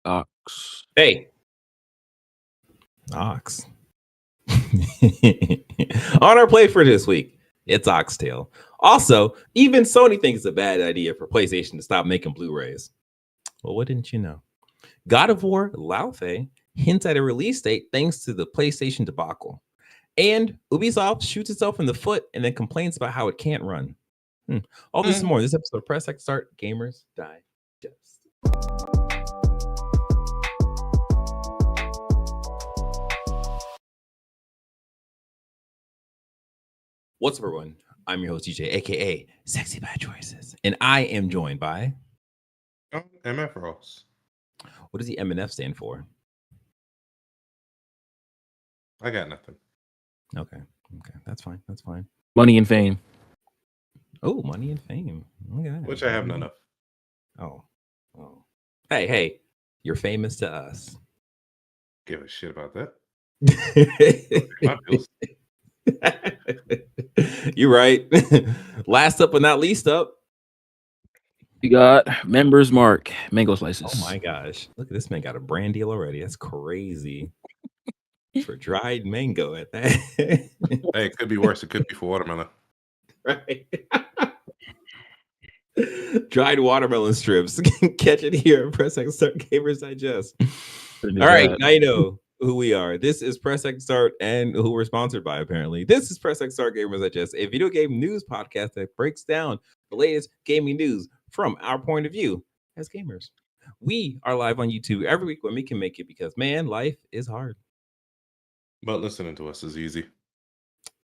Ox. Hey. Ox. On our play for this week, it's Oxtail. Also, even Sony thinks it's a bad idea for PlayStation to stop making Blu-rays. Well, what didn't you know? God of War Laufey hints at a release date thanks to the PlayStation debacle. And Ubisoft shoots itself in the foot and then complains about how it can't run. All this and more. This episode of Press X Start Gamers Digest. What's up, everyone? I'm your host, DJ, aka Sexy Bad Choices. And I am joined by MF Ross. What does the MNF stand for? I got nothing. Okay. That's fine. Money and fame. Oh, money and fame. Look at that. Which I have none of. Oh. Hey, you're famous to us. Give a shit about that. You're right. Last up but not least up. We got Members Mark, mango slices. Oh my gosh. Look at this man got a brand deal already. That's crazy. For dried mango at that. Hey, it could be worse. It could be for watermelon. Right. Dried watermelon strips. Catch it here at Press X Start Gamers Digest. All right, now you know who we are. This is Press X Start and who we're sponsored by, apparently. This is Press X Start Gamers Digest, a video game news podcast that breaks down the latest gaming news from our point of view as gamers. We are live on YouTube every week when we can make it because, man, life is hard. But listening to us is easy.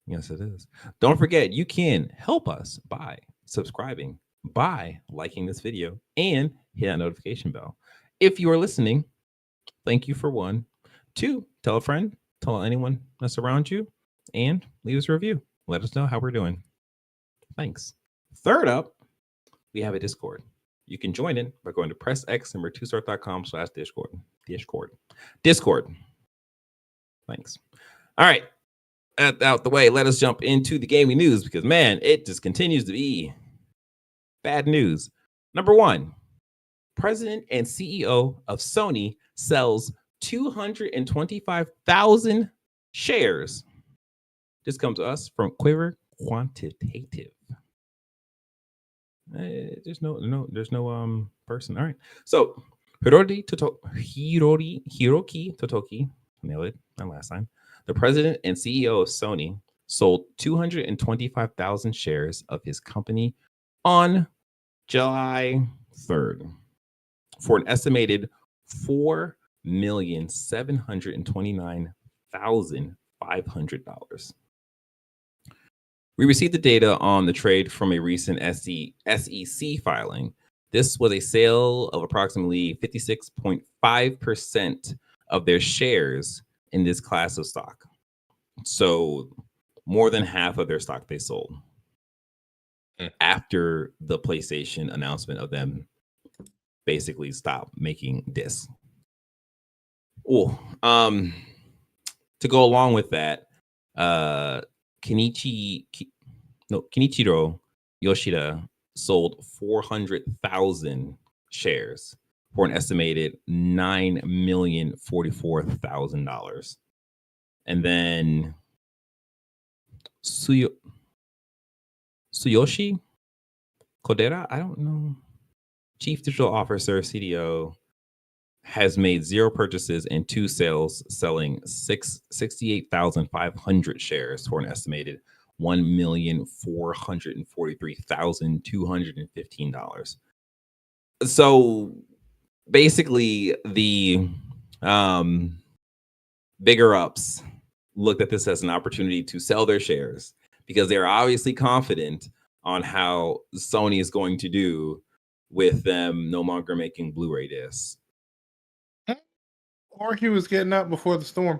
Yes, it is. Don't forget, you can help us by subscribing, by liking this video, and hit that notification bell. If you are listening, thank you for 1. 2, tell a friend, tell anyone that's around you, and leave us a review. Let us know how we're doing. Thanks. Third up, we have a Discord. You can join in by going to pressx2start.com/Discord. Discord. Thanks. All right. Out the way, let us jump into the gaming news because, man, it just continues to be bad news. Number 1, President and CEO of Sony sells 225,000 shares. This comes to us from Quiver Quantitative. There's no person. All right. So Hiroki Totoki, nailed it that last time. The president and CEO of Sony sold 225,000 shares of his company on July 3rd for an estimated $4,729,500. We received the data on the trade from a recent SEC filing. This was a sale of approximately 56.5% of their shares in this class of stock. So more than half of their stock they sold after the PlayStation announcement of them basically stop making discs. To go along with that, Kenichiro Yoshida sold 400,000 shares for an estimated $9,044,000. And then Tsuyoshi Kodera, I don't know, Chief Digital Officer, CDO, has made 0 purchases and 2 sales, selling 68,500 shares for an estimated $1,443,215. So basically, the bigger ups looked at this as an opportunity to sell their shares because they're obviously confident on how Sony is going to do with them no longer making Blu-ray discs. Or he was getting out before the storm.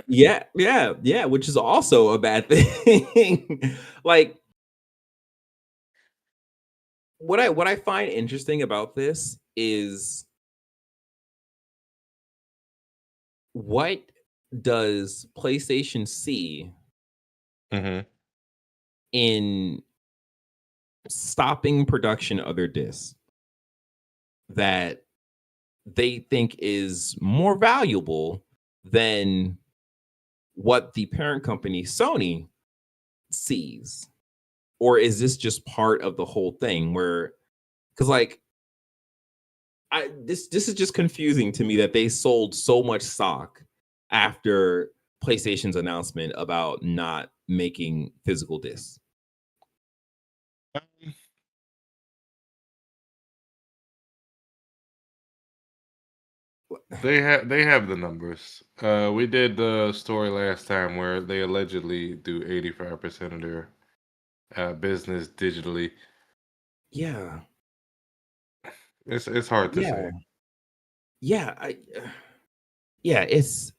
Yeah, which is also a bad thing. Like, what I find interesting about this is, what does PlayStation see in stopping production of their discs that they think is more valuable than what the parent company Sony sees? Or is this just part of the whole thing where, because like this is just confusing to me that they sold so much stock after PlayStation's announcement about not making physical discs. They have the numbers. We did the story last time where they allegedly do 85% of their business digitally. Yeah, It's hard to say. yeah, yeah, it's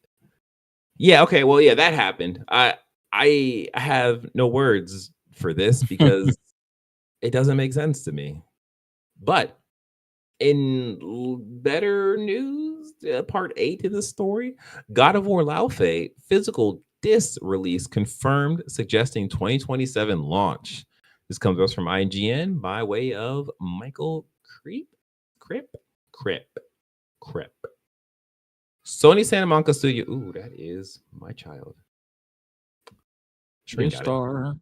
yeah. Okay, well, yeah, that happened. I have no words for this because it doesn't make sense to me. But in better news, part 8 of the story, God of War Laufey physical disc release confirmed, suggesting 2027 launch. This comes to us from IGN by way of Michael Crip. Sony Santa Monica Studio. Ooh, that is my child. Shrink got it. Star.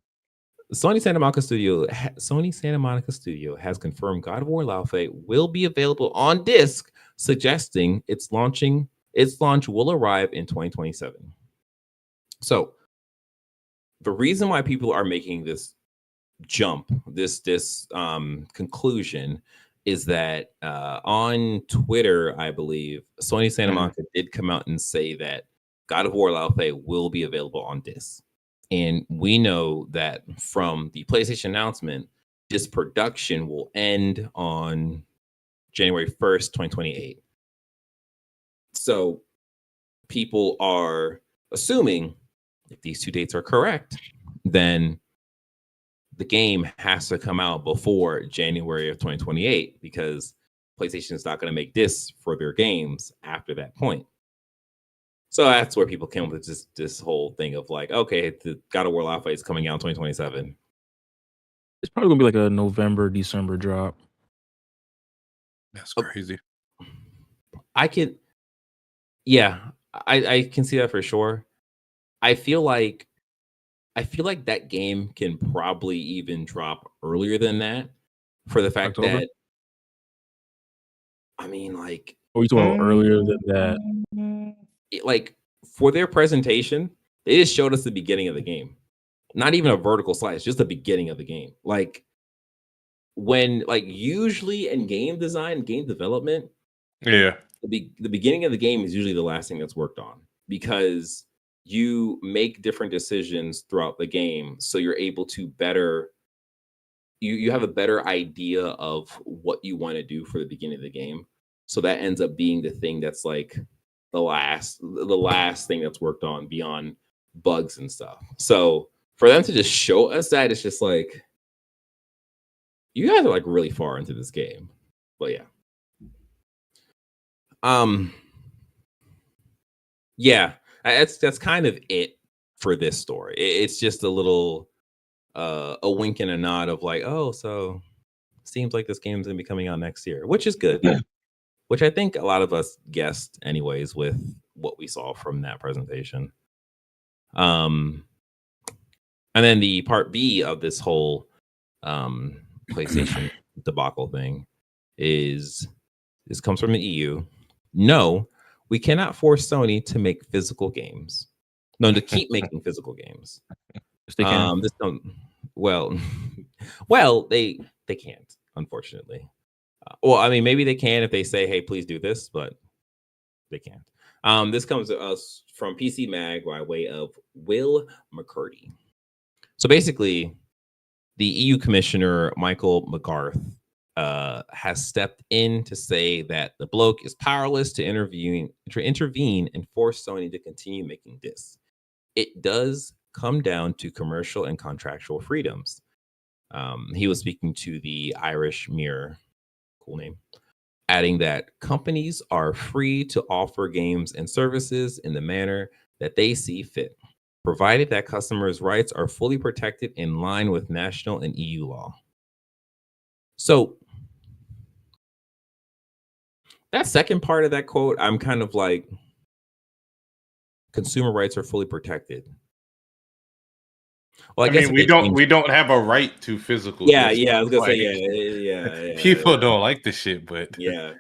Sony Santa Monica Studio has confirmed God of War Laufey will be available on disc, suggesting its launch will arrive in 2027. So, the reason why people are making this jump, this conclusion, is that on Twitter, I believe Sony Santa Monica did come out and say that God of War Laufey will be available on disc. And we know that from the PlayStation announcement, this production will end on January 1st, 2028. So people are assuming if these two dates are correct, then the game has to come out before January of 2028 because PlayStation is not going to make this for their games after that point. So that's where people came with this whole thing of like, okay, the God of War Laufey is coming out in 2027. It's probably gonna be like a November, December drop. That's crazy. I can see that for sure. I feel like that game can probably even drop earlier than that for the fact October? that I mean, like, Or you talking about earlier than that? like for their presentation, they just showed us the beginning of the game. Not even a vertical slice, just the beginning of the game. Like when usually in game design, game development, Yeah. the beginning of the game is usually the last thing that's worked on because you make different decisions throughout the game, so you're able to better you have a better idea of what you want to do for the beginning of the game. So that ends up being the thing that's like the last thing that's worked on beyond bugs and stuff. So for them to just show us that, it's just like you guys are like really far into this game. But yeah. Yeah, that's kind of it for this story. It's just a little a wink and a nod of like, oh, so seems like this game's gonna be coming out next year, which is good. Which I think a lot of us guessed anyways with what we saw from that presentation. And then the part B of this whole PlayStation debacle thing is this comes from the EU. No, we cannot force Sony to make physical games. No, to keep making physical games. Yes, they can. Well, they can't, unfortunately. Well, I mean, maybe they can if they say, "Hey, please do this," but they can't. This comes to us from PCMag by way of Will McCurdy. So basically, the EU Commissioner Michael McGarth has stepped in to say that the bloke is powerless to intervene and force Sony to continue making discs. It does come down to commercial and contractual freedoms. He was speaking to the Irish Mirror, cool name, adding that companies are free to offer games and services in the manner that they see fit, provided that customers' rights are fully protected in line with national and EU law. So That second part of that quote, I'm kind of like, consumer rights are fully protected. Well, I guess mean, if they change, we don't have a right to physical. yeah, discs. I was gonna say, Like, people don't like the shit, but yeah.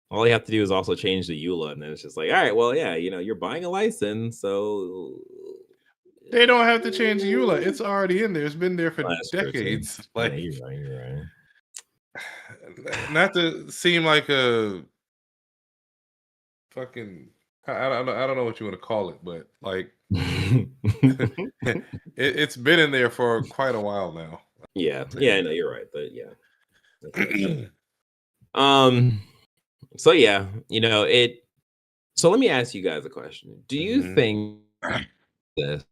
All you have to do is also change the EULA, and then it's just like, all right, well, yeah, you're buying a license, so they don't have to change EULA. It's already in there. It's been there for decades. Like, you're right. Not to seem like a fucking I don't know what you want to call it, but like it's been in there for quite a while now. Yeah, no, you're right, but yeah. So yeah, it. So let me ask you guys a question: do you think the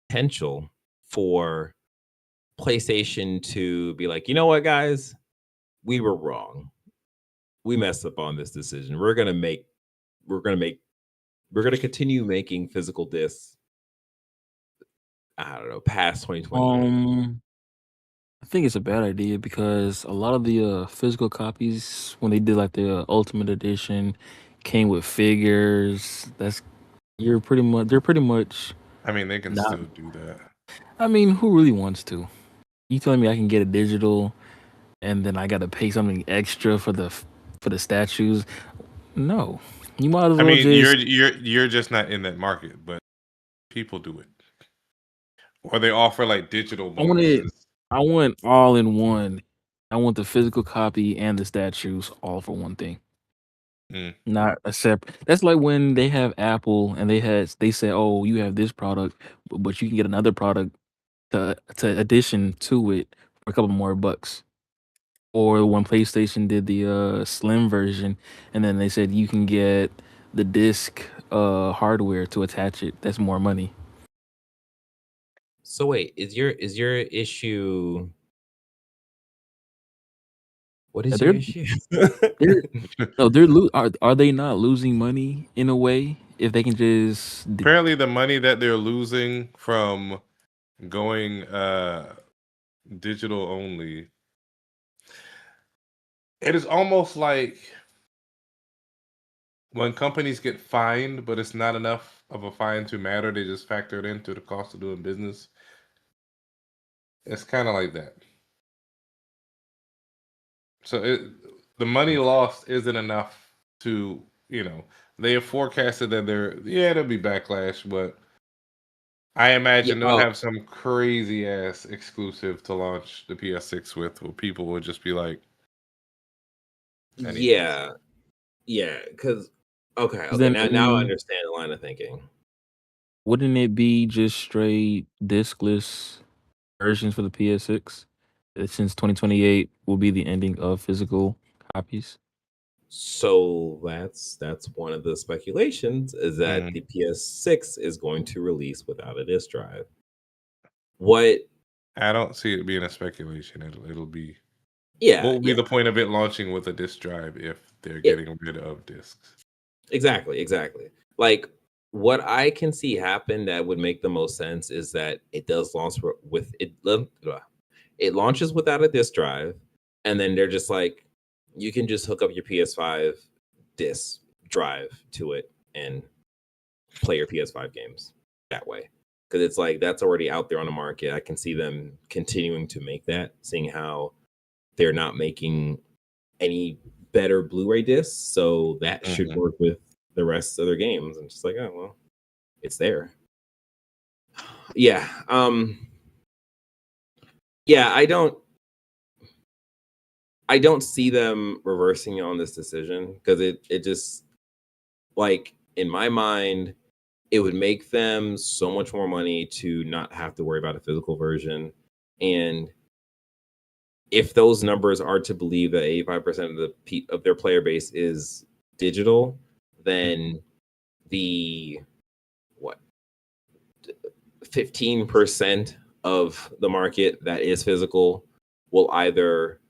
potential for PlayStation to be like, you know what, guys, we were wrong. We messed up on this decision. We're gonna continue making physical discs. I don't know, past 2028. I think it's a bad idea because a lot of the physical copies, when they did like the Ultimate Edition, came with figures. They're pretty much I mean, they can not. still do that. I mean, who really wants to? You telling me I can get a digital, and then I got to pay something extra for the statues? No, you might as I well mean, just. you're just not in that market, but people do it, or they offer like digital bonuses. I want all in one. I want the physical copy and the statues all for one thing. Not a separate. That's like when they have Apple and they said, "Oh, you have this product, but you can get another product to addition to it for a couple more bucks." Or when PlayStation did the Slim version, and then they said you can get the disc hardware to attach it. That's more money. So wait, is your issue? What is your They're issue? they're no, are they not losing money in a way if they can just Apparently, the money that they're losing from going digital only, it is almost like when companies get fined, but it's not enough of a fine to matter. They just factor it into the cost of doing business. It's kind of like that. So the money lost isn't enough to, they have forecasted that there'll be backlash, but I imagine they'll have some crazy ass exclusive to launch the PS6 with, where people will just be like, yeah, because okay, then now I understand the line of thinking. wouldn't it be just straight discless versions for the PS6? Since 2028 will be the ending of physical copies. So that's one of the speculations, is that the PS6 is going to release without a disk drive. What? I don't see it being a speculation. It'll be. Yeah. What would be the point of it launching with a disk drive if they're getting rid of discs? Exactly. Like, what I can see happen that would make the most sense is that it does launch with it. It launches without a disk drive, and then they're just like, you can just hook up your PS5 disk drive to it and play your PS5 games that way. Because it's like that's already out there on the market. I can see them continuing to make that, seeing how they're not making any better Blu-ray discs, so that should work with the rest of their games. And just like, oh well, it's there. Yeah. Yeah, I don't see them reversing on this decision, because it just, like, in my mind, it would make them so much more money to not have to worry about a physical version. And if those numbers are to believe that 85% of their player base is digital, then the 15% of the market that is physical will either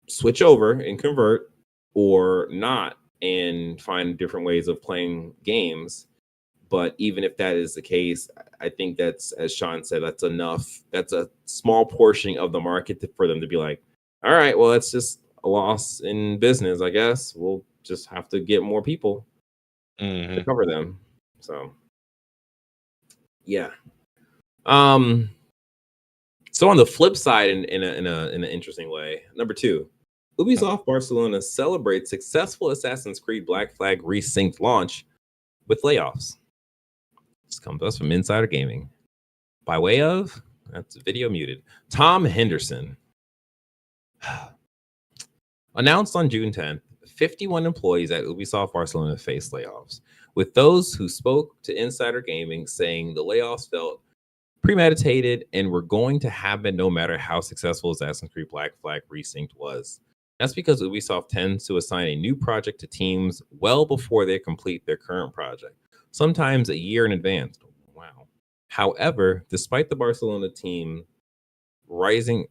switch over and convert, or not, and find different ways of playing games. But even if that is the case, I think that's, as Sean said, that's enough. That's a small portion of the market for them to be like, all right, well, let's just a loss in business, I guess. We'll just have to get more people to cover them. So, yeah. So on the flip side, in an interesting way, number 2, Ubisoft Barcelona celebrates successful Assassin's Creed Black Flag Resynced launch with layoffs. This comes to us from Insider Gaming. By way of, that's video muted, Tom Henderson. Announced on June 10th, 51 employees at Ubisoft Barcelona faced layoffs, with those who spoke to Insider Gaming saying the layoffs felt premeditated and were going to happen no matter how successful Assassin's Creed Black Flag Resynced was. That's because Ubisoft tends to assign a new project to teams well before they complete their current project, sometimes a year in advance. Wow. However, despite the Barcelona team rising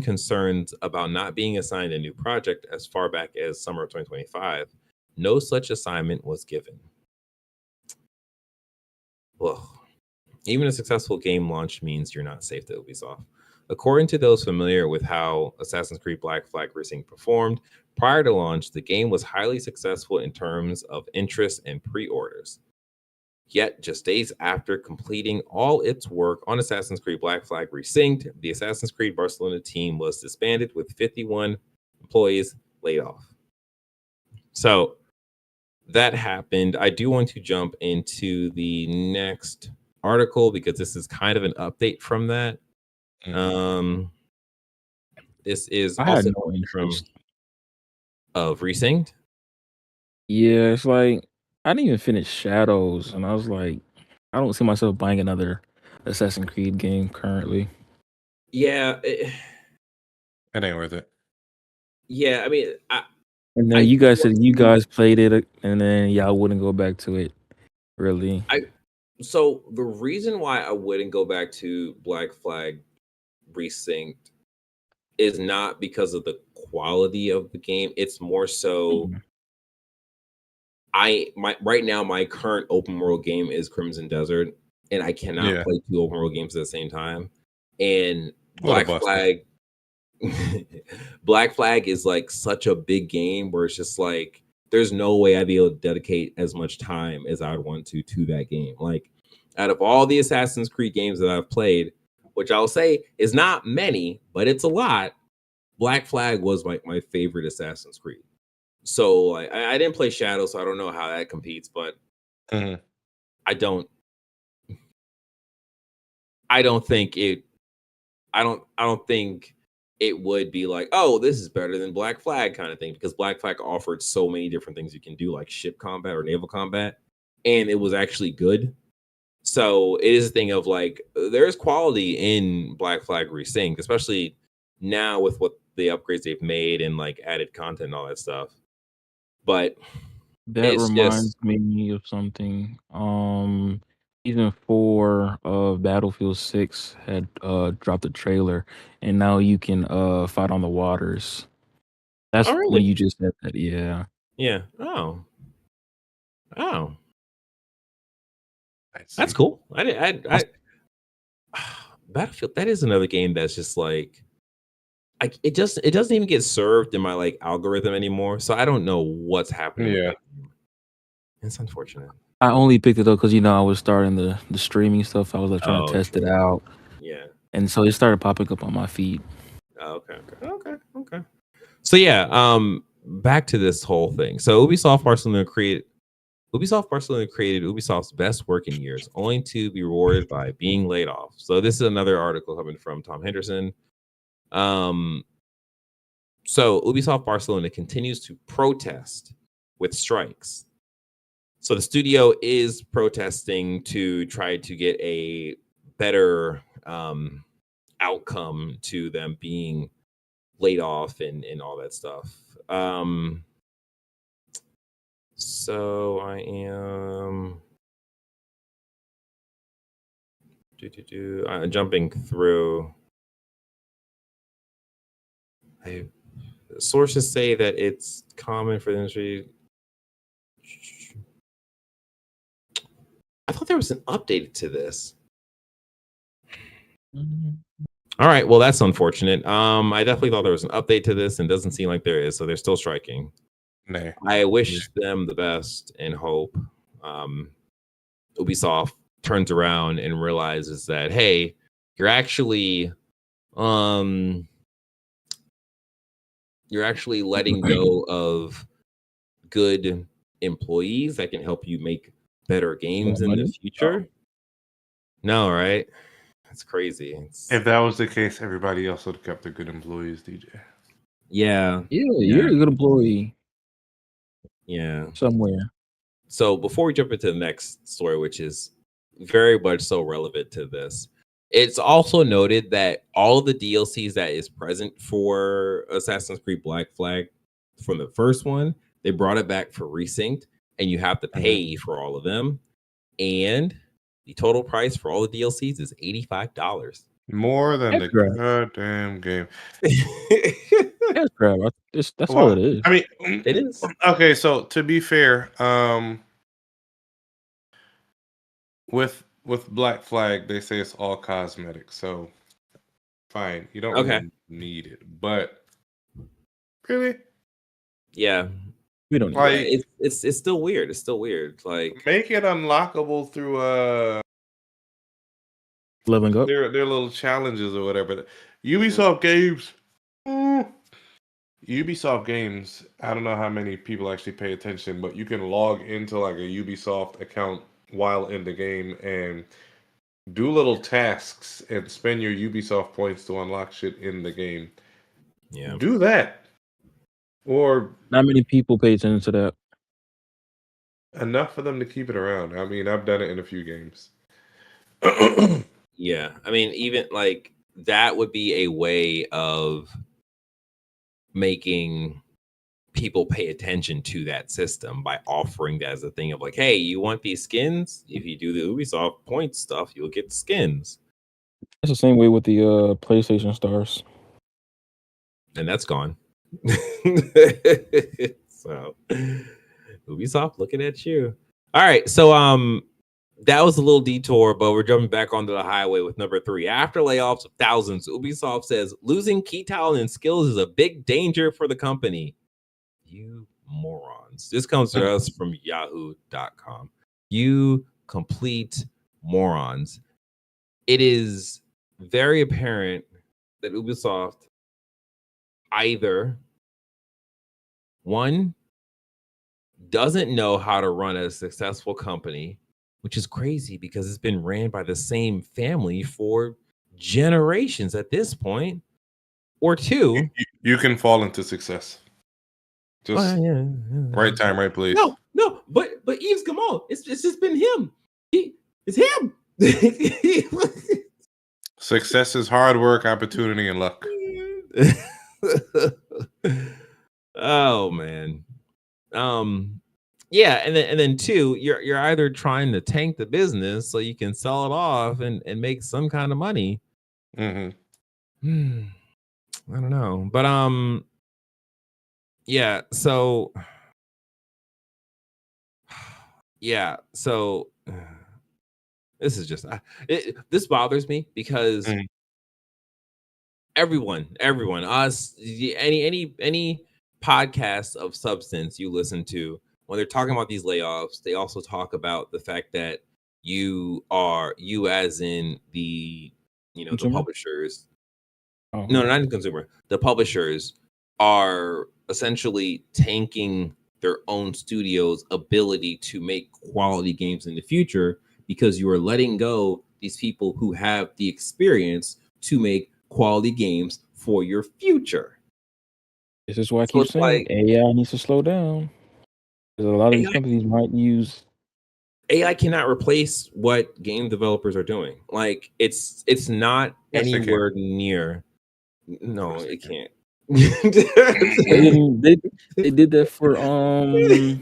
concerns about not being assigned a new project as far back as summer of 2025, no such assignment was given. Ugh. Even a successful game launch means you're not safe to Ubisoft. According to those familiar with how Assassin's Creed Black Flag Resynced performed, prior to launch, the game was highly successful in terms of interest and pre-orders. Yet, just days after completing all its work on Assassin's Creed Black Flag Resynced, the Assassin's Creed Barcelona team was disbanded with 51 employees laid off. So that happened. I do want to jump into the next article because this is kind of an update from that. This is I also had no interest of Resynced. Yeah, it's like I didn't even finish Shadows, and I was like, I don't see myself buying another Assassin's Creed game currently. Yeah, it ain't worth it. Yeah, I mean, and then you guys said you guys played it, and then y'all wouldn't go back to it. Really? So the reason why I wouldn't go back to Black Flag Resynced is not because of the quality of the game. It's more so right now my current open world game is Crimson Desert, and I cannot play 2 open world games at the same time. And Black Flag Black Flag is like such a big game where it's just like there's no way I'd be able to dedicate as much time as I would want to that game. Like out of all the Assassin's Creed games that I've played, which I'll say is not many, but it's a lot, Black Flag was my favorite Assassin's Creed. So I didn't play Shadow, so I don't know how that competes, but I don't think it would be like, oh, this is better than Black Flag kind of thing, because Black Flag offered so many different things you can do, like ship combat or naval combat, and it was actually good. So it is a thing of like, there's quality in Black Flag Resynced, especially now with what the upgrades they've made and like added content and all that stuff. But that reminds me of something. Season 4 of Battlefield 6 had dropped a trailer, and now you can fight on the waters. That's when you just said that, yeah. Yeah. Oh. That's cool. I Battlefield, that is another game that's just like it doesn't even get served in my like algorithm anymore. So I don't know what's happening with that game. It's unfortunate. I only picked it up because I was starting the streaming stuff. I was like trying to test it out. Yeah. And so it started popping up on my feed. Okay. So yeah, back to this whole thing. So Ubisoft Barcelona created Ubisoft's best work in years, only to be rewarded by being laid off. So this is another article coming from Tom Henderson. So Ubisoft Barcelona continues to protest with strikes. So the studio is protesting to try to get a better outcome to them being laid off and all that stuff. So I am jumping through. Sources say that it's common for the industry. I thought there was an update to this. All right, well, that's unfortunate. I definitely thought there was an update to this, and doesn't seem like there is. So they're still striking. Nah. I wish them the best and hope Ubisoft turns around and realizes that, hey, you're actually letting go of good employees that can help you make better games in the future. No, right? That's crazy. If that was the case, everybody else would have kept their good employees, DJ. Yeah, you're a good employee. Yeah, somewhere. So before we jump into the next story, which is very much so relevant to this, it's also noted that all of the DLCs that is present for Assassin's Creed Black Flag from the first one, they brought it back for Resynced, and you have to pay for all of them. And the total price for all the DLCs is $85. More than That's the goddamn game. That's crap. That's all it is. I mean, it is. Okay, so to be fair, with Black Flag, they say it's all cosmetic, so fine. You don't really need it, but really, yeah, we don't. Like, it's still weird. It's still weird. Like, make it unlockable through leveling up. Their little challenges or whatever. Ubisoft games. Ubisoft games, I don't know how many people actually pay attention, but you can log into like a Ubisoft account while in the game and do little tasks and spend your Ubisoft points to unlock shit in the game. Yeah. Do that. Or not many people pay attention to that. Enough for them to keep it around. I mean, I've done it in a few games. Yeah. I mean, even like that would be a way of making people pay attention to that system by offering that as a thing of like, hey, you want these skins? If you do the Ubisoft points stuff, you'll get skins. It's the same way with the PlayStation Stars. And that's gone. So Ubisoft looking at you. All right. So that was a little detour, but we're jumping back onto the highway with number 3. After layoffs of thousands, Ubisoft says losing key talent and skills is a big danger for the company. You morons. This comes to us from yahoo.com. You complete morons. It is very apparent that Ubisoft either, one, doesn't know how to run a successful company, which is crazy because it's been ran by the same family for generations at this point, or 2, you can fall into success. Just right time, right place. No, but Yves Gamon, it's just been him. It's him. Success is hard work, opportunity, and luck. Oh man. Yeah, and then 2, you're either trying to tank the business so you can sell it off and make some kind of money. I don't know, but yeah. So this is just this bothers me because everyone, us, any podcast of substance you listen to, when they're talking about these layoffs, they also talk about the fact that you as in the the publishers. No, not the consumer. The publishers are essentially tanking their own studio's ability to make quality games in the future because you are letting go these people who have the experience to make quality games for your future. This is why I keep saying AI needs to slow down. Because a lot of these companies might use AI cannot replace what game developers are doing. Like it's not anywhere near. No, it can't. they did that for the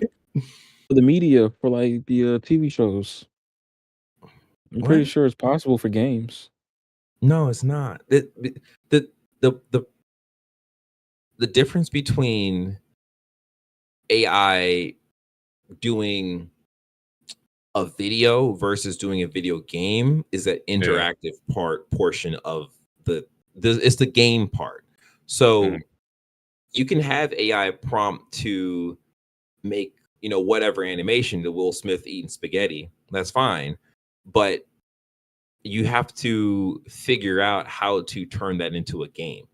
media, for like the TV shows. I'm pretty sure it's possible for games. No, it's not. The difference between AI doing a video versus doing a video game is that interactive portion of the it's the game part. So you can have AI prompt to make, whatever animation, the Will Smith eating spaghetti. That's fine. But you have to figure out how to turn that into a game.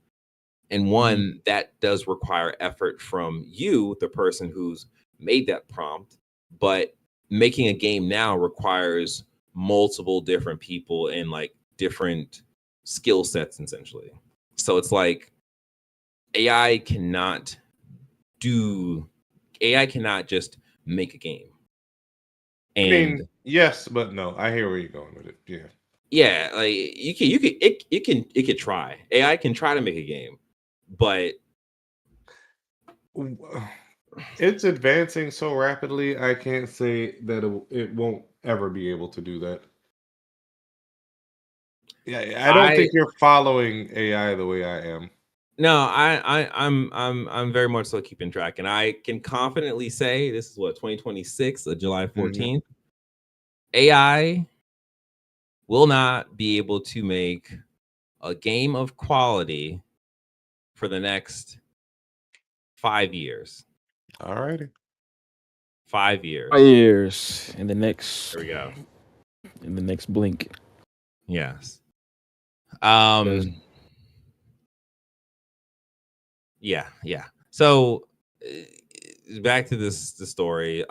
And one, that does require effort from you, the person who's made that prompt. But making a game now requires multiple different people and like different skill sets, essentially. So it's like AI cannot just make a game. And I mean, yes, but no. I hear where you're going with it. Yeah. Yeah, like it could try. AI can try to make a game, but it's advancing so rapidly. I can't say that it won't ever be able to do that. Yeah, I don't think you're following AI the way I am. No, I'm very much so keeping track, and I can confidently say this is what 2026, July 14th. AI will not be able to make a game of quality for the next 5 years. All righty. 5 years. 5 years in the next. There we go. In the next blink. Yes. Yeah. So back to the story.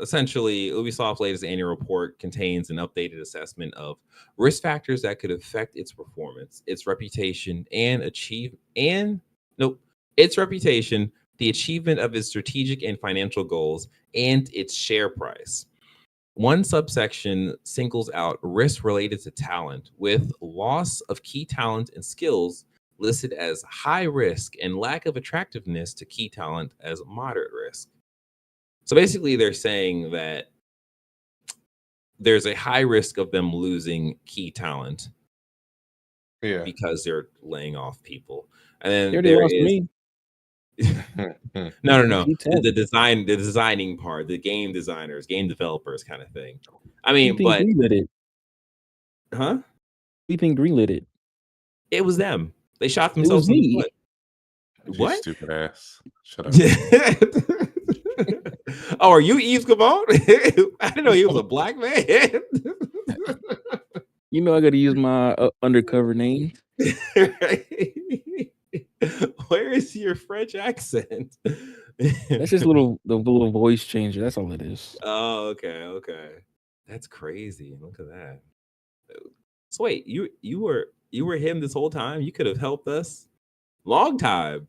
Essentially, Ubisoft's latest annual report contains an updated assessment of risk factors that could affect its performance, its reputation, the achievement of its strategic and financial goals, and its share price. One subsection singles out risks related to talent, with loss of key talent and skills listed as high risk and lack of attractiveness to key talent as moderate risk. So basically, they're saying that there's a high risk of them losing key talent because they're laying off people. And then there is me. No. The designing part, the game designers, game developers kind of thing. I mean, but greenlit it? Huh? We think greenlit it. It was them. They shot themselves in the foot. What? Stupid ass. Shut up. Oh, are you Yves Gabon? I didn't know he was a black man. You know I got to use my undercover name. Where is your French accent? That's just the little voice changer. That's all it is. Oh, okay. That's crazy. Look at that. So wait, you were him this whole time? You could have helped us. Long time.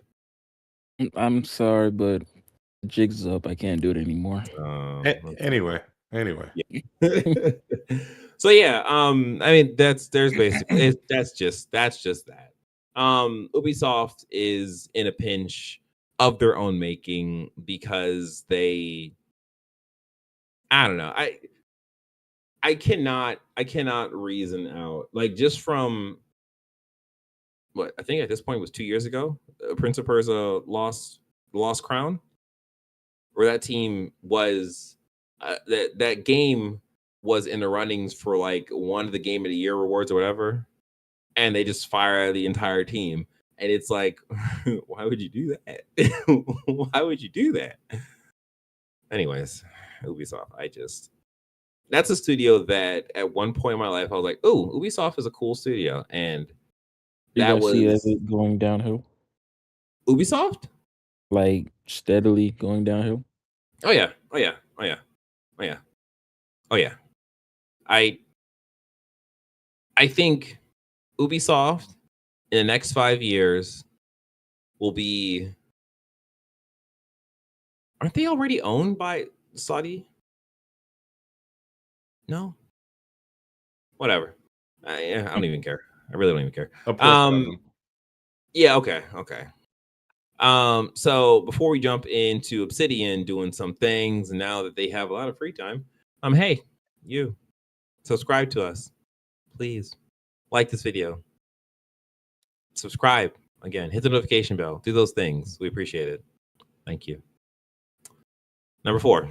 I'm sorry, but the jig's up. I can't do it anymore. Anyway. Yeah. So yeah, I mean that's just that. Ubisoft is in a pinch of their own making because I don't know. I cannot reason out, like, just from what I think at this point was 2 years ago, Prince of Persia Lost Crown, where that team was that game was in the runnings for like one of the Game of the Year awards or whatever, and they just fire the entire team. And it's like, why would you do that? Why would you do that? Anyways, Ubisoft, that's a studio that at one point in my life I was like, oh, Ubisoft is a cool studio. And that was it going downhill. Ubisoft? Like steadily going downhill. Oh yeah. I think Ubisoft in the next 5 years will be. Aren't they already owned by Saudi? No. Whatever. I don't even care. I really don't even care. Yeah. Okay. So before we jump into Obsidian doing some things, and now that they have a lot of free time, hey, you subscribe to us, please. Like this video. Subscribe. Again, hit the notification bell. Do those things. We appreciate it. Thank you. Number 4.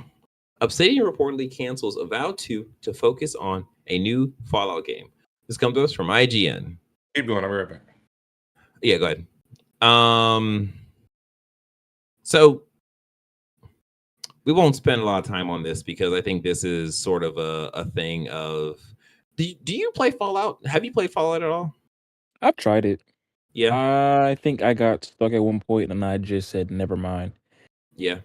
Obsidian reportedly cancels Avowed 2 to focus on a new Fallout game. This comes to us from IGN. Keep going. I'll be right back. Yeah, go ahead. So we won't spend a lot of time on this because I think this is sort of a thing of. Do you play Fallout? Have you played Fallout at all? I've tried it. Yeah. I think I got stuck at one point and I just said never mind. Yeah.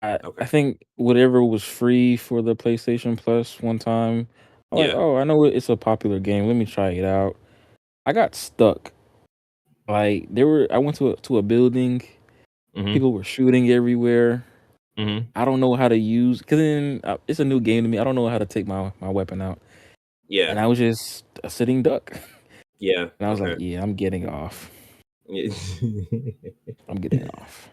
I think whatever was free for the PlayStation Plus one time, I'm like, oh, I know it's a popular game. Let me try it out. I got stuck. Like I went to a building. People were shooting everywhere. I don't know how to use because then it's a new game to me. I don't know how to take my weapon out. Yeah. And I was just a sitting duck. Yeah. And I was like, yeah, I'm getting off. I'm getting off.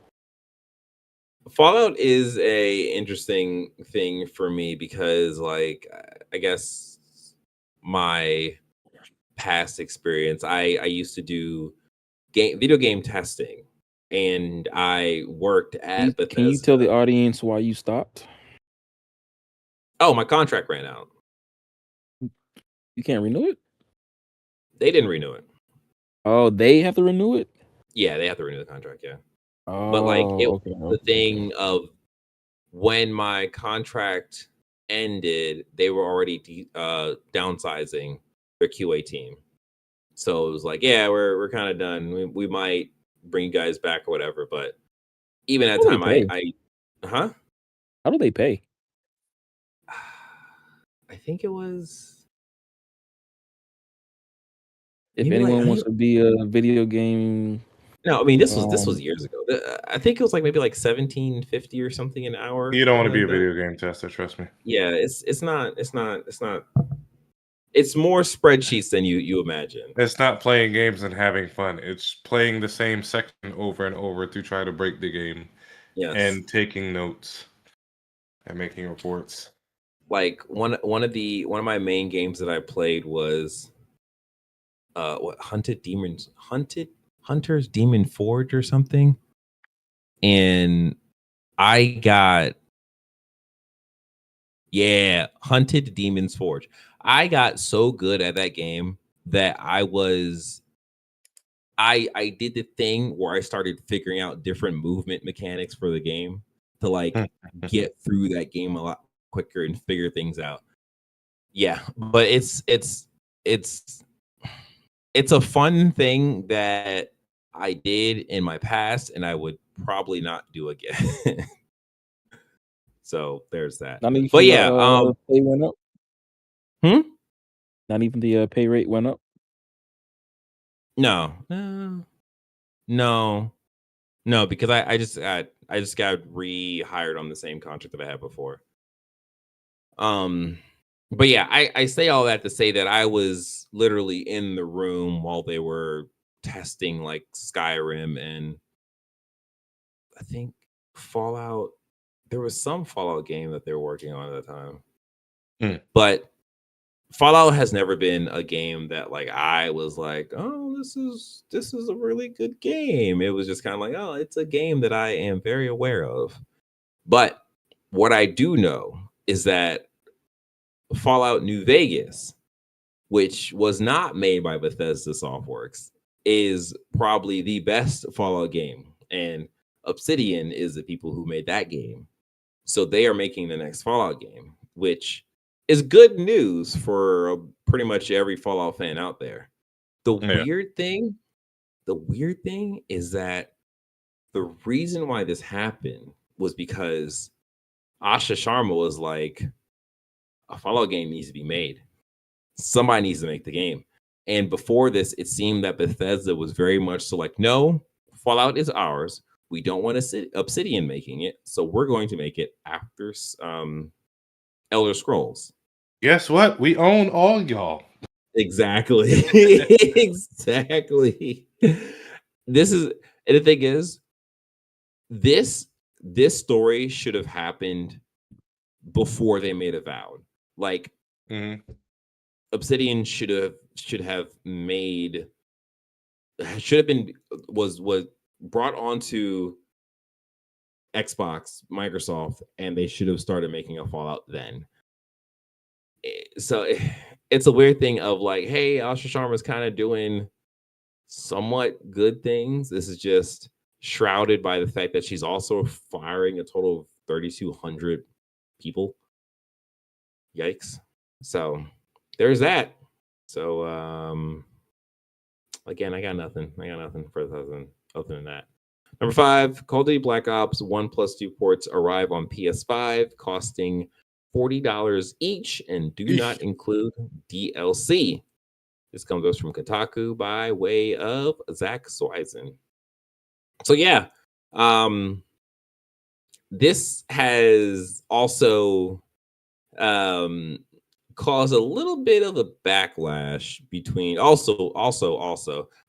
Fallout is a interesting thing for me because, like, I guess my past experience, I used to do video game testing, and I worked at Bethesda. Can you tell the audience why you stopped? Oh, my contract ran out. You can't renew it? They didn't renew it. Oh, they have to renew it? Yeah, they have to renew the contract, yeah. Oh, but like it was okay, the thing of when my contract ended, they were already downsizing their QA team. So it was like, yeah, we're kind of done. We might bring you guys back or whatever. But even at the time, How do they pay? I think it was. If anyone wants to be a video game. No, I mean this was years ago. I think it was like maybe like $17.50 or something an hour. You don't want to be a video game tester, trust me. Yeah, it's not. It's more spreadsheets than you imagine. It's not playing games and having fun. It's playing the same section over and over to try to break the game. Yes. And taking notes and making reports. Like one of my main games that I played was Hunter's Demon Forge or something. And I got Hunted Demon's Forge. I got so good at that game that I did the thing where I started figuring out different movement mechanics for the game to like get through that game a lot quicker and figure things out. Yeah, but it's a fun thing that I did in my past and I would probably not do again. So there's that. But yeah, pay went up. Not even the pay rate went up. No, because I just got rehired on the same contract that I had before. But yeah, I say all that to say that I was literally in the room while they were testing like Skyrim and I think Fallout. There was some Fallout game that they were working on at the time. But Fallout has never been a game that like I was like, oh, this is a really good game. It was just kind of like, oh, it's a game that I am very aware of. But what I do know is that Fallout New Vegas, which was not made by Bethesda Softworks, is probably the best Fallout game. And Obsidian is the people who made that game. So they are making the next Fallout game, which is good news for pretty much every Fallout fan out there. The weird thing is that the reason why this happened was because Asha Sharma was like, a Fallout game needs to be made. Somebody needs to make the game. And before this, it seemed that Bethesda was very much so like, no, Fallout is ours. We don't want Obsidian making it, so we're going to make it after Elder Scrolls. Guess what? We own all y'all. Exactly. Exactly. The thing is, this story should have happened before they made Avowed. Like, Obsidian should have been brought onto Xbox, Microsoft, and they should have started making a Fallout then. So it's a weird thing of like, hey, Asha Sharma's kind of doing somewhat good things. This is just shrouded by the fact that she's also firing a total of 3,200 people. Yikes. So there's that. So again, I got nothing further other than that. Number 5, Call of Duty Black Ops 1 plus 2 ports arrive on PS5, costing $40 each and do not include DLC. This comes us from Kotaku by way of Zach Swisen. So yeah, this has also caused a little bit of a backlash between also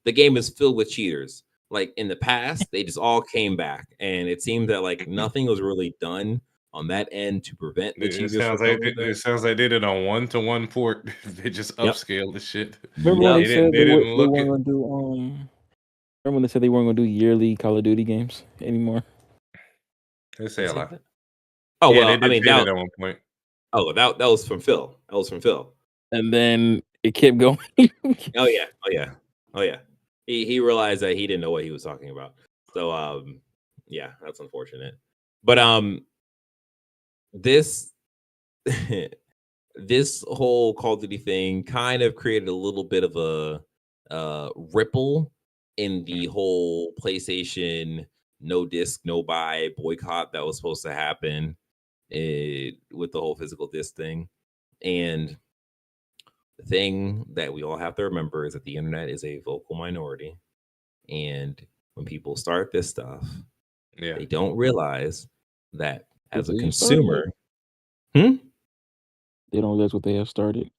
the game is filled with cheaters. Like in the past, they just all came back, and it seemed that like nothing was really done on that end to prevent the cheaters from coming back. It sounds like they did it on 1-to-1 port. They just upscaled the shit. Remember when they said they didn't look weren't gonna do remember when they said they weren't gonna do yearly Call of Duty games anymore? They say a lot. Oh Yeah, well, they did I mean say that that at one point. oh that was from Phil. That was from Phil. And then it kept going. Oh yeah. He realized that he didn't know what he was talking about. So yeah, that's unfortunate. But this this whole Call of Duty thing kind of created a little bit of a ripple in the whole PlayStation no disc, no buy boycott that was supposed to happen with the whole physical disc thing. And the thing that we all have to remember is that the internet is a vocal minority. And when people start this stuff, they don't realize that as a consumer, they don't realize what they have started.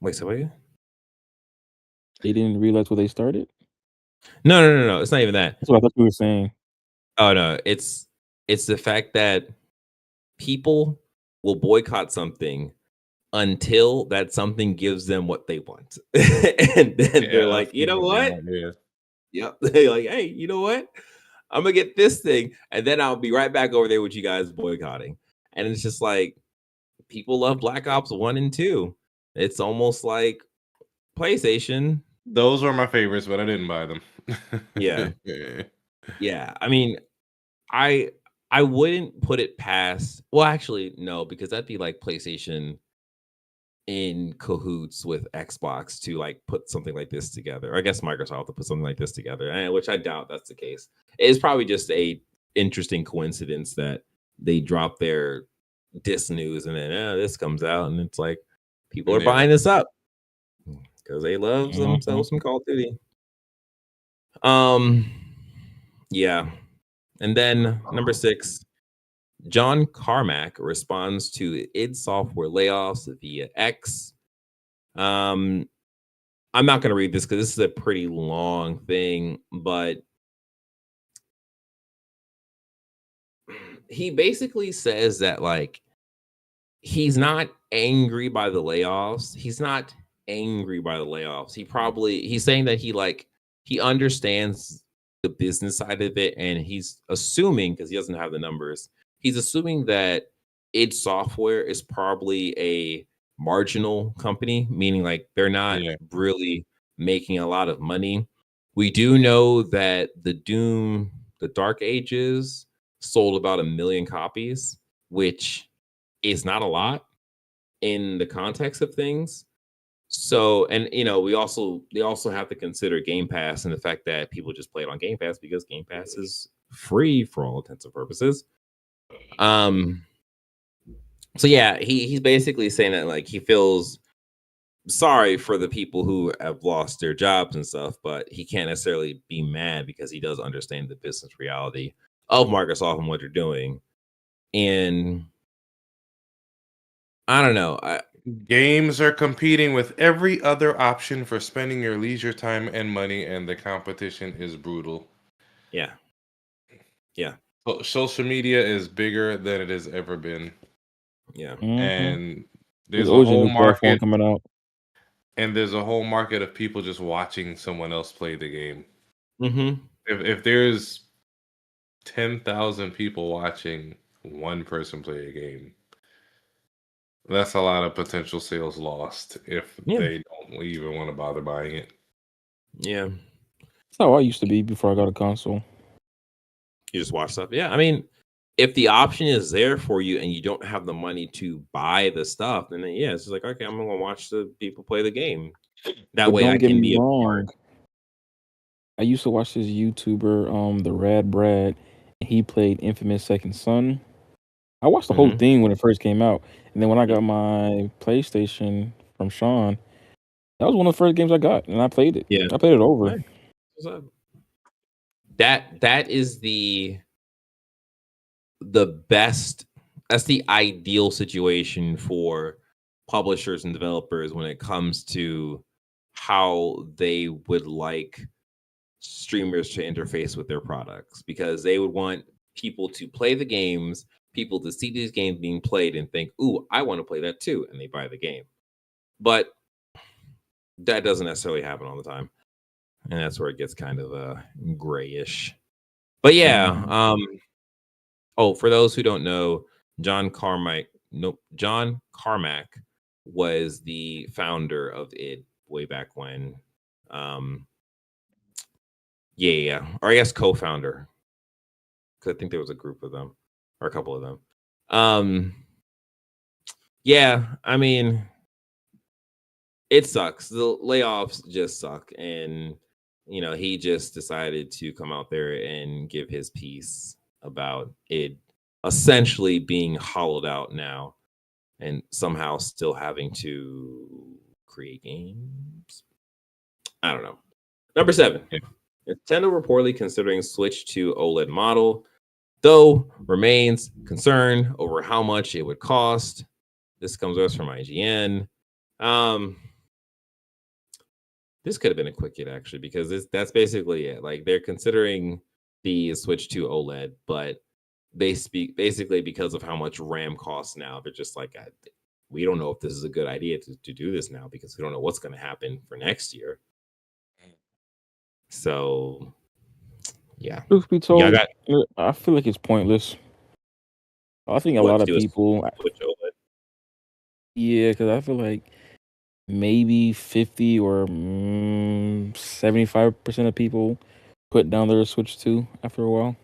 Wait, so what? They didn't realize what they started? No. It's not even that. That's what I thought you were saying. Oh no, it's the fact that people will boycott something until that something gives them what they want. And then they're like, you know what? Yep. They're like, hey, you know what? I'm gonna get this thing, and then I'll be right back over there with you guys boycotting. And it's just like people love Black Ops 1 and 2. It's almost like PlayStation. Those were my favorites, but I didn't buy them. Yeah. Yeah. I mean, I wouldn't put it past. Well, actually, no, because that'd be like PlayStation in cahoots with Xbox to like put something like this together. Or I guess Microsoft to put something like this together, which I doubt that's the case. It's probably just a interesting coincidence that they drop their disc news and then this comes out and it's like people are buying this up because they love themselves some Call of Duty. Yeah. And then number 6, John Carmack responds to id Software layoffs via X. I'm not going to read this because this is a pretty long thing, but he basically says that like he's not angry by the layoffs. He's not angry by the layoffs. He's saying that he understands the business side of it, and he's assuming, because he doesn't have the numbers, he's assuming that id Software is probably a marginal company, meaning like they're not really making a lot of money. We do know that the Dark Ages sold about 1 million copies, which is not a lot in the context of things. So, and they also have to consider Game Pass and the fact that people just play it on Game Pass because Game Pass is free for all intents and purposes. So yeah, he's basically saying that like he feels sorry for the people who have lost their jobs and stuff, but he can't necessarily be mad because he does understand the business reality of Microsoft and what they're doing. And I don't know. Games are competing with every other option for spending your leisure time and money, and the competition is brutal. Yeah. Social media is bigger than it has ever been. Yeah. And there's a whole market coming out. And there's a whole market of people just watching someone else play the game. Mm-hmm. If there's 10,000 people watching one person play a game, that's a lot of potential sales lost if they don't even want to bother buying it. Yeah. That's how I used to be before I got a console. You just watch stuff. Yeah, I mean, if the option is there for you and you don't have the money to buy the stuff, then yeah, it's just like, okay, I'm gonna watch the people play the game. That But way, I don't get can me be a part. wrong. I used to watch this YouTuber, the Rad Brad, and he played Infamous Second Son. I watched the whole Mhm. thing when it first came out, and then when I Mhm. got my PlayStation from Sean, that was one of the first games I got, and I played it. Yeah. I played it over. Right. What's up? That is the best. That's the ideal situation for publishers and developers when it comes to how they would like streamers to interface with their products, because they would want people to play the games, people to see these games being played and think, "Ooh, I want to play that too," and they buy the game. But that doesn't necessarily happen all the time, and that's where it gets kind of grayish. But yeah, oh, for those who don't know, John Carmack was the founder of it way back when. Yeah, or I guess co-founder, because I think there was a group of them or a couple of them. Yeah, I mean, it sucks. The layoffs just suck, and he just decided to come out there and give his piece about it essentially being hollowed out now, and somehow still having to create games. I don't know. Number 7. Yeah. Nintendo reportedly considering switch to OLED model, though remains concerned over how much it would cost. This comes to us from IGN. This could have been a quick hit actually, because that's basically it. Like, they're considering the switch to OLED, but they speak basically because of how much RAM costs now. They're just like, we don't know if this is a good idea to do this now, because we don't know what's going to happen for next year. So, yeah. Truth be Yeah, told, I feel like it's pointless. I think a lot of people, switch OLED. yeah, because I feel like maybe 50 or 75% of people put down their Switch 2 after a while.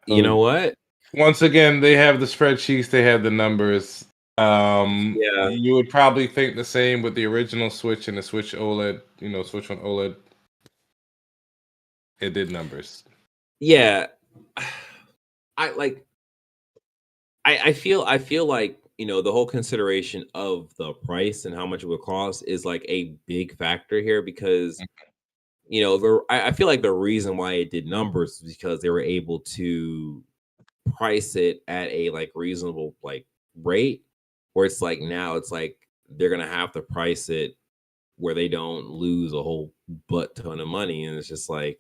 You know what? Once again, they have the spreadsheets, they have the numbers. Yeah. You would probably think the same with the original Switch and the Switch OLED, Switch on OLED. It did numbers. Yeah. I feel like, the whole consideration of the price and how much it would cost is like a big factor here, because I feel like the reason why it did numbers is because they were able to price it at a like reasonable like rate, where it's like now it's like they're gonna have to price it where they don't lose a whole butt ton of money, and it's just like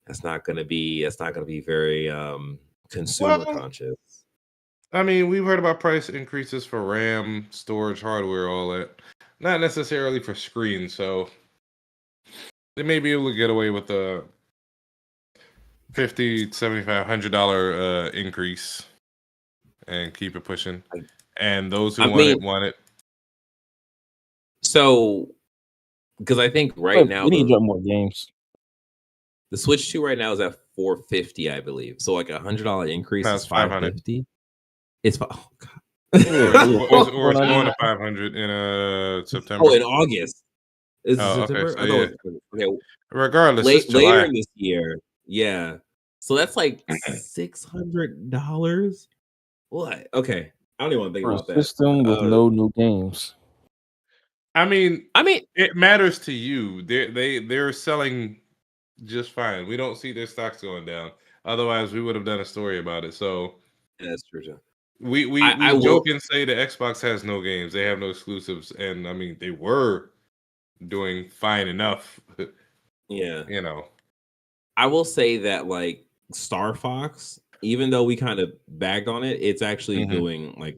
that's not gonna be very consumer conscious. I mean, we've heard about price increases for RAM, storage, hardware, all that. Not necessarily for screens, so they may be able to get away with a $50, $75, $100 increase and keep it pushing. And those who want it. So, because I think right now we need to drop more games. The Switch 2 right now is at $450, I believe. So like $100 increase is $550. It's oh god. Or it's going to 500 in September. Oh, in August. Is it September? Okay, so okay. Regardless, it's July. Later in this year. Yeah. So that's like $600. What? Okay. I don't even want to think about that. System with no new games. I mean, it matters to you. They're selling just fine. We don't see their stocks going down. Otherwise, we would have done a story about it. So yeah, that's true. We joke and say the Xbox has no games. They have no exclusives, and I mean they were doing fine enough. Yeah, I will say that like Star Fox, even though we kind of bagged on it, it's actually doing like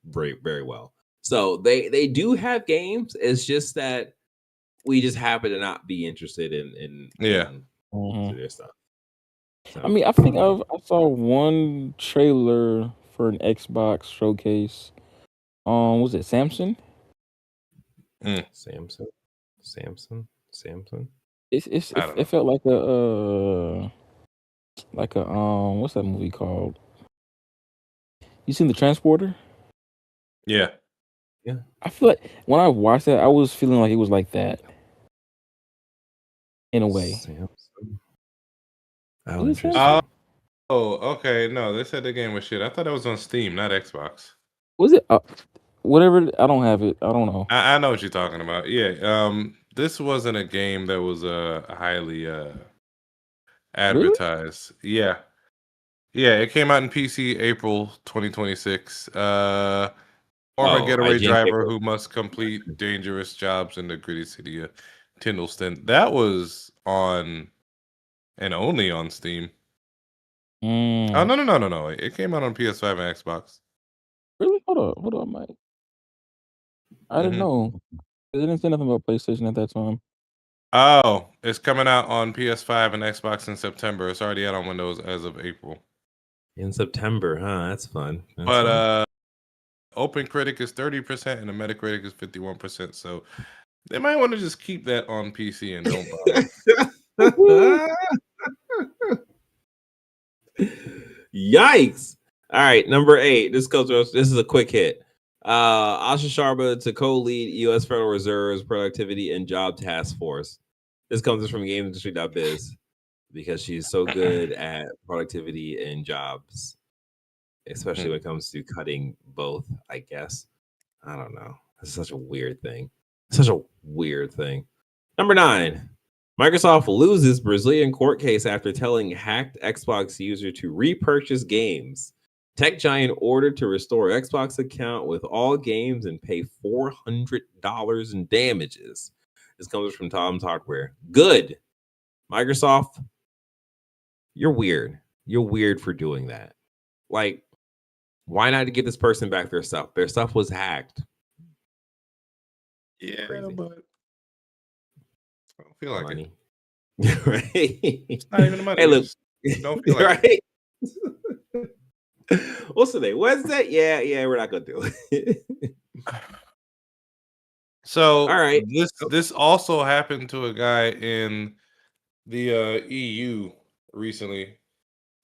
very, very well. So they do have games. It's just that we just happen to not be interested in their stuff. So. I mean, I think I saw one trailer for an Xbox showcase. Was it Samsung? Samsung. It felt like a what's that movie called? You seen The Transporter? Yeah. I feel like when I watched that, I was feeling like it was like that in a way. Samsung. Oh, interesting. Oh, okay. No, they said the game was shit. I thought it was on Steam, not Xbox. Was it? Whatever. I don't have it. I don't know. I know what you're talking about. Yeah. This wasn't a game that was highly advertised. Really? Yeah. Yeah, it came out in PC April 2026. Former getaway driver who must complete dangerous jobs in the gritty city of Tindleston. That was on and only on Steam. Oh no! It came out on PS5 and Xbox. Really? Hold on, Mike. I didn't know. They didn't say nothing about PlayStation at that time. Oh, it's coming out on PS5 and Xbox in September. It's already out on Windows as of April. In September, huh? That's fun. But Open Critic is 30% and the Metacritic is 51%. So they might want to just keep that on PC and don't bother. Yikes! All right, number 8. This is a quick hit. Asha Sharma to co-lead U.S. Federal Reserve's Productivity and Job Task Force. This comes from GameIndustry.biz because she's so good at productivity and jobs, especially when it comes to cutting both, I guess. I don't know. It's such a weird thing. Number 9. Microsoft loses Brazilian court case after telling hacked Xbox user to repurchase games. Tech giant ordered to restore Xbox account with all games and pay $400 in damages. This comes from Tom's Hardware. Good. Microsoft, you're weird. You're weird for doing that. Like, why not give this person back their stuff? Their stuff was hacked. Yeah, crazy. But I don't feel like money. It. Right? It's not even the money. Hey, look. Don't feel like right? it. What's today? Wednesday? Yeah, we're not gonna do it. So, all right. This also happened to a guy in the EU recently,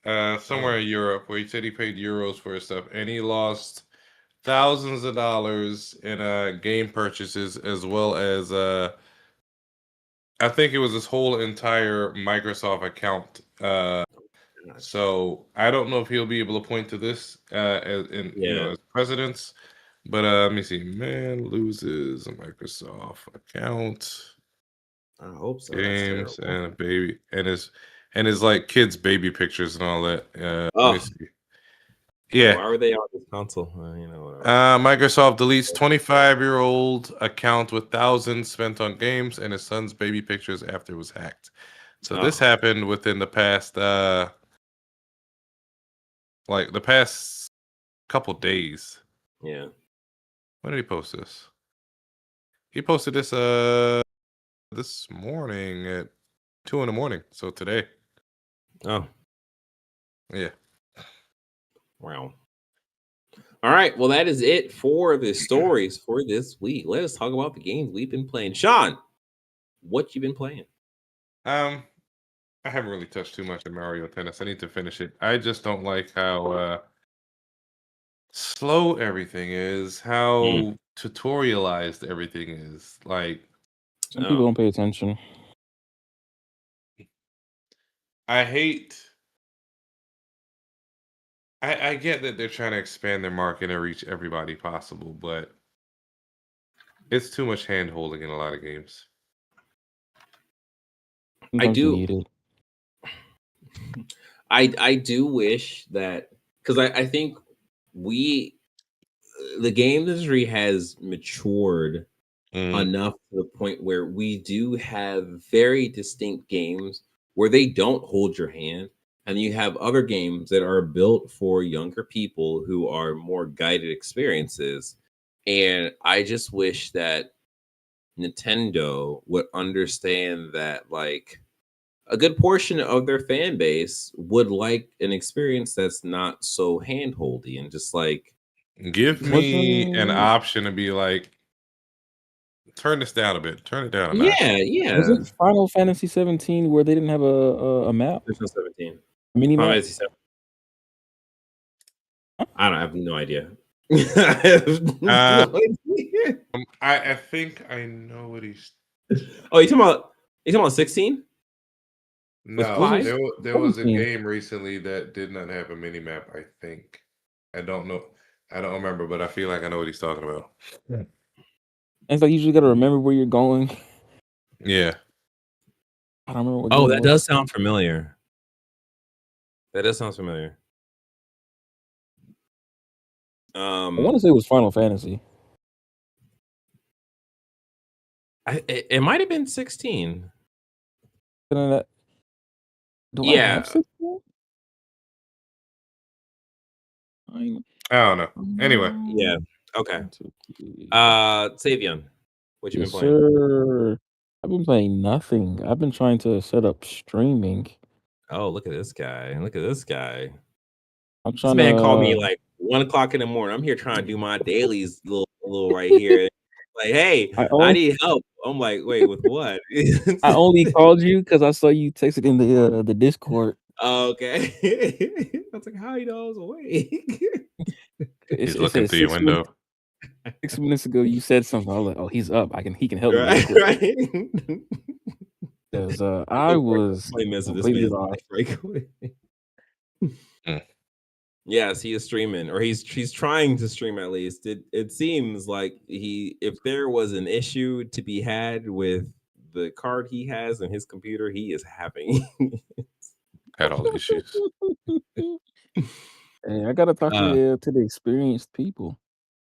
somewhere in Europe, where he said he paid euros for his stuff, and he lost thousands of dollars in game purchases, as well as I think it was his whole entire Microsoft account. So I don't know if he'll be able to point to this as precedents. But let me see. Man loses a Microsoft account. I hope so. Games and a baby and his like kids' baby pictures and all that. Let me see. Yeah. Why were they on this console? Microsoft deletes 25-year-old account with thousands spent on games and his son's baby pictures after it was hacked. So this happened within the past couple days. Yeah. When did he post this? He posted this this morning at 2 a.m. So today. Oh. Yeah. Wow. All right. Well, that is it for the stories for this week. Let us talk about the games we've been playing. Sean, what you been playing? I haven't really touched too much in Mario Tennis. I need to finish it. I just don't like how slow everything is, how tutorialized everything is. Like, some people don't pay attention. I get that they're trying to expand their market and reach everybody possible, but it's too much hand holding in a lot of games. I do wish that, because I think the game industry has matured enough to the point where we do have very distinct games where they don't hold your hand, and you have other games that are built for younger people who are more guided experiences. And I just wish that Nintendo would understand that, like, a good portion of their fan base would like an experience that's not so handholdy and just like give me an option to be like, turn this down a bit. Turn it down a Yeah, notch. yeah. Was it Final Fantasy 17 where they didn't have a map? There's no 17. Mini Final map? Fantasy 7. I have no idea. I have no idea. I think I know what he's. Oh, you talking about 16? No, there was a 17? game recently that did not have a mini map. I think. I don't know. I don't remember, but I feel like I know what he's talking about. It's like you just gotta remember where you're going. Yeah. I don't remember what Oh, game it that was. does sound familiar. That does sound familiar. I want to say it was Final Fantasy. It might have been 16. Do I have 16? I don't know. Anyway. Yeah. Okay. Savion, what you been playing? Sir. I've been playing nothing. I've been trying to set up streaming. Oh, look at this guy. Look at this guy. I'm trying this man to called me like 1 o'clock in the morning. I'm here trying to do my dailies little right here. Like, hey, I need help. I'm like, wait, with what? I only called you because I saw you texted in the Discord. Okay. I was like, how you know I was awake? He's looking through your window. 6 minutes ago, you said something. I was like, oh, he's up. He can help me. Right. Because I was completely lost. Yes, he is streaming, or he's trying to stream at least. It seems like if there was an issue to be had with the card he has in his computer, he is having had all the issues. Hey, I gotta talk to the experienced people.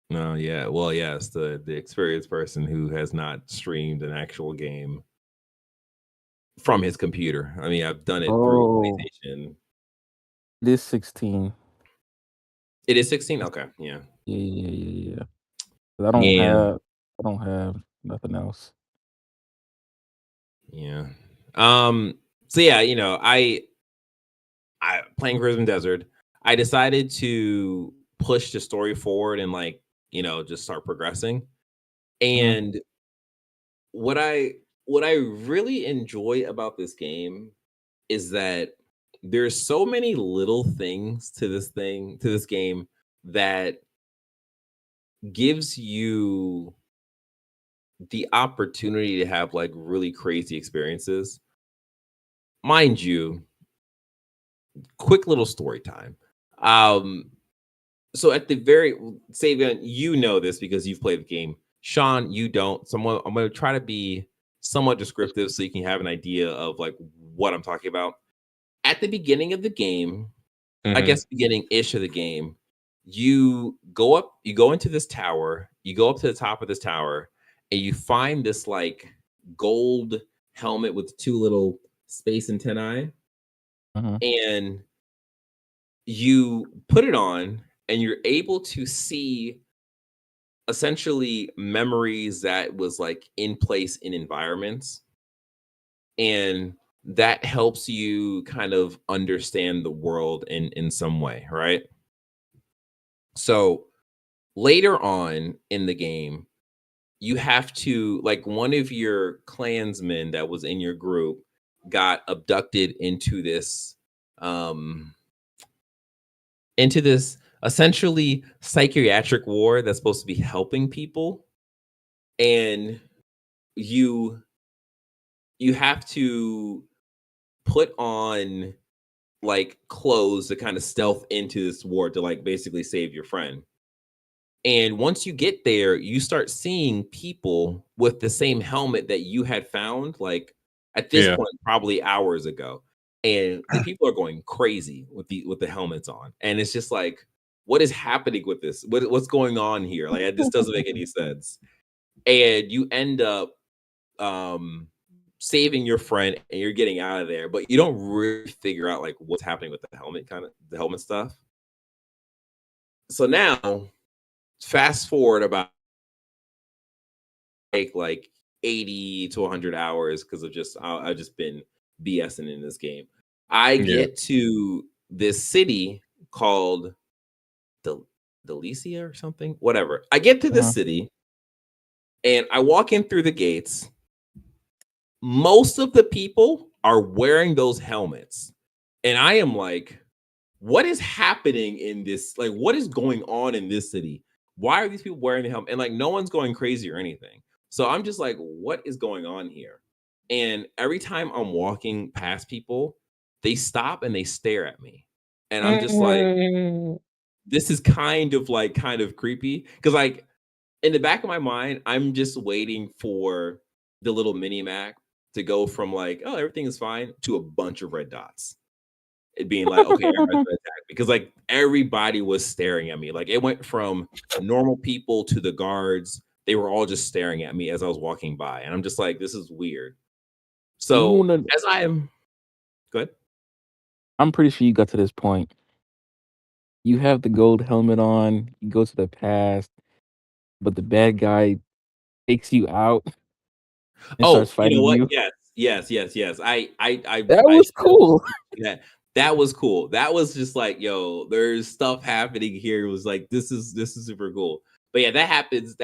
No, yeah. Well, yes, the experienced person who has not streamed an actual game from his computer. I mean, I've done it through PlayStation. It is 16. It is 16? Okay, yeah. Yeah. I don't have nothing else. Yeah. So yeah, I playing Crimson Desert, I decided to push the story forward and just start progressing. And what I really enjoy about this game is that there's so many little things to this game that gives you the opportunity to have really crazy experiences. Mind you, quick little story time. So at the Savion, you know this because you've played the game. Sean, you don't. I'm going to try to be somewhat descriptive so you can have an idea of what I'm talking about. At the beginning of the game, I guess beginning-ish of the game, you go into this tower, you go up to the top of this tower, and you find this gold helmet with 2 little space antennae. And you put it on, and you're able to see essentially memories that was in place in environments. And that helps you kind of understand the world in some way, right? So later on in the game, you have to one of your clansmen that was in your group got abducted into this essentially psychiatric ward that's supposed to be helping people, and you have to put on clothes to kind of stealth into this ward to basically save your friend. And once you get there, you start seeing people with the same helmet that you had found at this point probably hours ago, and the people are going crazy with the helmets on, and it's just what is happening with this? What's going on here? This doesn't make any sense. And you end up saving your friend, and you're getting out of there, but you don't really figure out what's happening with the helmet stuff. So now, fast forward about 80 to 100 hours because of I've just been BSing in this game. I get to this city called Delicia or something, whatever. I get to this city, And I walk in through the gates. Most of the people are wearing those helmets. And I am like, what is happening in this? Like, what is going on in this city? Why are these people wearing the helmet? And like, no one's going crazy or anything. So I'm just like, what is going on here? And every time I'm walking past people, they stop and they stare at me. And I'm just like, this is kind of creepy. Because like in the back of my mind, I'm just waiting for the little mini map to go from like, oh, everything is fine to a bunch of red dots. It being like, okay, everybody's gonna attack me. Because like everybody was staring at me. Like it went from normal people to the guards. They were all just staring at me as I was walking by. And I'm just like, this is weird. So as I am good. I'm pretty sure you got to this point. You have the gold helmet on, you go to the past, but the bad guy takes you out and starts You know fighting what? you. Yes. That was cool. That was cool. That was just like, yo, there's stuff happening here. It was like, this is super cool. But yeah, that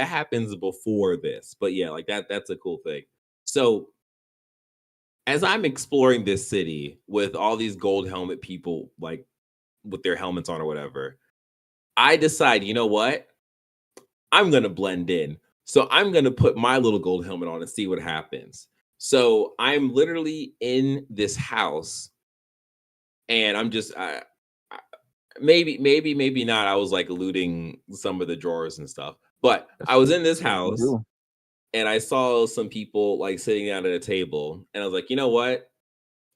happens before this. But yeah, like that's a cool thing. So as I'm exploring this city with all these gold helmet people, like with their helmets on or whatever, I decide, you know what? I'm gonna blend in. So I'm gonna put my little gold helmet on and see what happens. So I'm literally in this house, and I'm just maybe not. I was like looting some of the drawers and stuff, but I was in this house and I saw some people like sitting down at a table, and I was like, you know what?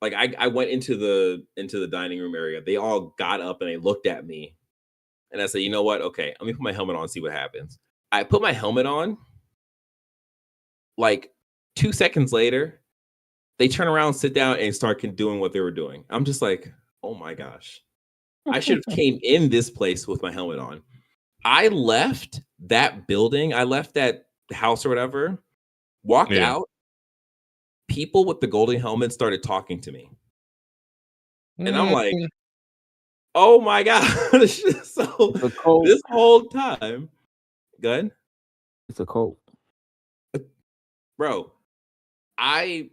Like I went into the dining room area. They all got up and they looked at me, and I said, you know what? Okay, let me put my helmet on and see what happens. I put my helmet on. Like 2 seconds later, they turn around, sit down, and start doing what they were doing. I'm just like, oh my gosh. I should have came in this place with my helmet on. I left that building. I left that house or whatever, walked out. People with the golden helmet started talking to me. And I'm like, oh my gosh. So this whole time, good. It's a cult. Bro, I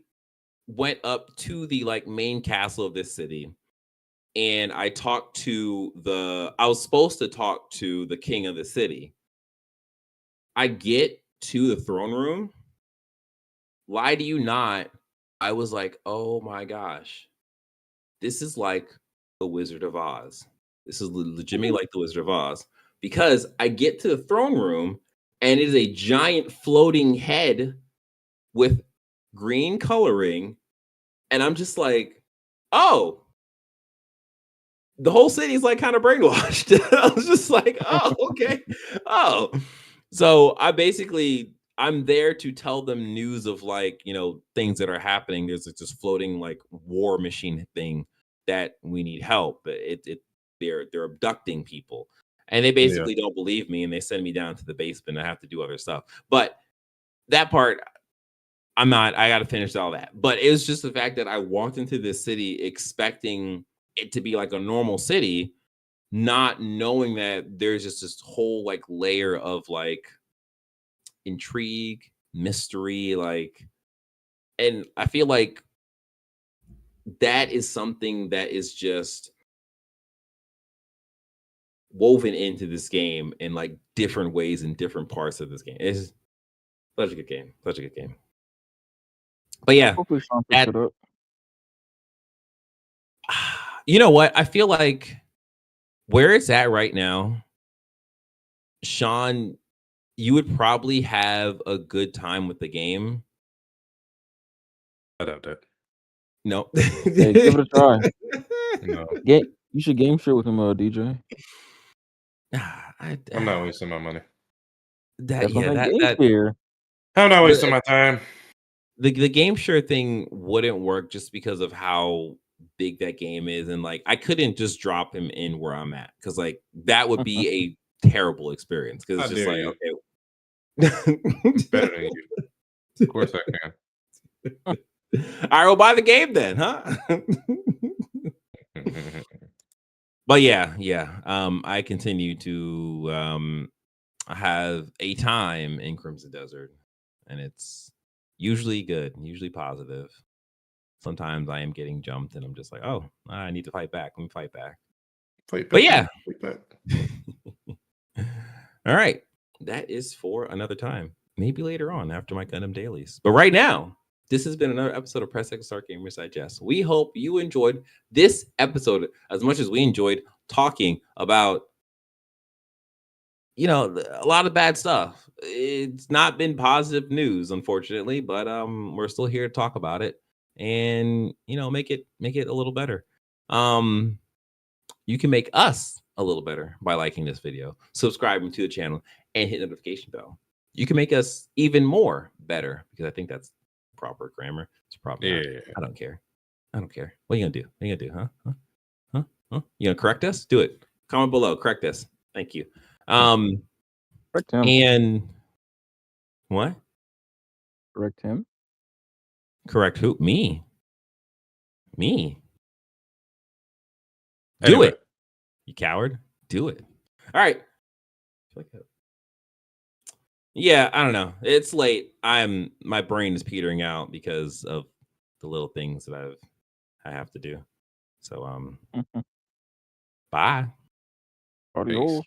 went up to the like main castle of this city. And I was supposed to talk to the king of the city. I get to the throne room. Lie to you not, I was like, oh my gosh, this is like the Wizard of Oz. This is legitimately like the Wizard of Oz. Because I get to the throne room and it is a giant floating head with green coloring. And I'm just like, oh, the whole city's like kind of brainwashed. I was just like, oh, okay. Oh. So I'm there to tell them news of like, things that are happening. There's this floating like war machine thing that we need help. They're abducting people. And they basically don't believe me and they send me down to the basement. I have to do other stuff. But that part, I got to finish all that. But it was just the fact that I walked into this city expecting it to be like a normal city, not knowing that there's just this whole like layer of like intrigue, mystery, like, and I feel like that is something that is just woven into this game in like different ways in different parts of this game. It's such a good game. Such a good game. But yeah, you know what? I feel like where it's at right now, Sean, you would probably have a good time with the game. I doubt that. No. Hey, give it a try. No. You should game share with him, DJ. I'm not wasting my money. I'm not wasting my time. The game share thing wouldn't work just because of how big that game is, and like I couldn't just drop him in where I'm at because like that would be a terrible experience because it's just like okay, better than you. Of course I can. All right, we'll buy the game then, huh? But yeah. I continue to have a time in Crimson Desert. and it's usually good, usually positive. Sometimes I am getting jumped, and I'm just like, oh, I need to fight back. Let me fight back. But yeah. All right. That is for another time. Maybe later on after my Gundam dailies. But right now, this has been another episode of Press X Start Gamers Digest. We hope you enjoyed this episode as much as we enjoyed talking about, a lot of bad stuff. It's not been positive news, unfortunately, but we're still here to talk about it and make it a little better. You can make us a little better by liking this video, subscribing to the channel, and hit the notification bell. You can make us even more better, because I think that's proper grammar. It's probably not. I don't care. What are you gonna do? Huh? You gonna correct us? Do it. Comment below. Correct us. Thank you. Correct him. And what? Correct him. Correct who? Me. Anyway. Do it. You coward. Do it. All right. Yeah, I don't know. It's late. My brain is petering out because of the little things that I have to do. So bye. Adios.